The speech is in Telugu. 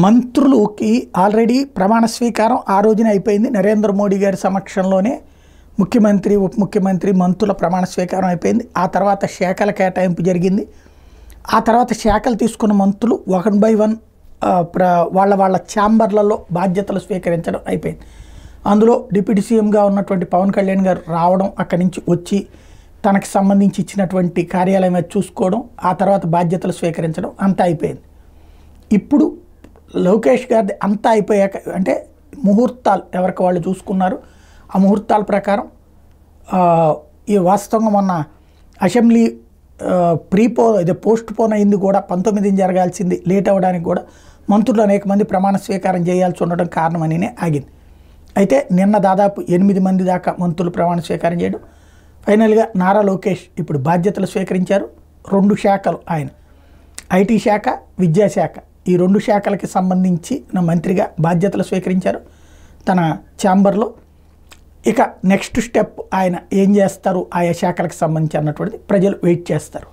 మంత్రులకి ఆల్రెడీ ప్రమాణ స్వీకారం ఆ రోజునే అయిపోయింది. నరేంద్ర మోడీ గారి సమక్షంలోనే ముఖ్యమంత్రి, ఉప ముఖ్యమంత్రి, మంత్రుల ప్రమాణ స్వీకారం అయిపోయింది. ఆ తర్వాత శాఖల కేటాయింపు జరిగింది. ఆ తర్వాత శాఖలు తీసుకున్న మంత్రులు 1 by 1 వాళ్ళ ఛాంబర్లలో బాధ్యతలు స్వీకరించడం అయిపోయింది. అందులో డిప్యూటీ సీఎంగా ఉన్నటువంటి పవన్ కళ్యాణ్ గారు రావడం, అక్కడి నుంచి వచ్చి తనకు సంబంధించి ఇచ్చినటువంటి కార్యాలయం మీద చూసుకోవడం, ఆ తర్వాత బాధ్యతలు స్వీకరించడం అంతా అయిపోయింది. ఇప్పుడు లోకేష్ గారిది అంతా అయిపోయాక అంటే ముహూర్తాలు ఎవరికి వాళ్ళు చూసుకున్నారు. ఆ ముహూర్తాల ప్రకారం ఈ వాస్తవంగా మొన్న అసెంబ్లీ పోస్ట్ పోన్ అయింది కూడా 19ని జరగాల్సింది లేట్ అవ్వడానికి కూడా మంత్రులు అనేక మంది ప్రమాణ స్వీకారం చేయాల్సి ఉండడం కారణమనినే ఆగింది. అయితే నిన్న దాదాపు 8 మంది దాకా మంత్రులు ప్రమాణ స్వీకారం చేయడం, ఫైనల్గా నారా లోకేష్ ఇప్పుడు బాధ్యతలు స్వీకరించారు. 2 శాఖలు ఆయన, ఐటీ శాఖ, విద్యాశాఖ, ఈ 2 శాఖలకి సంబంధించి మంత్రిగా బాధ్యతలు స్వీకరించారు తన ఛాంబర్లో. ఇక నెక్స్ట్ స్టెప్ ఆయన ఏం చేస్తారు ఆయా శాఖలకు సంబంధించి అన్నటువంటిది ప్రజలు వెయిట్ చేస్తారు.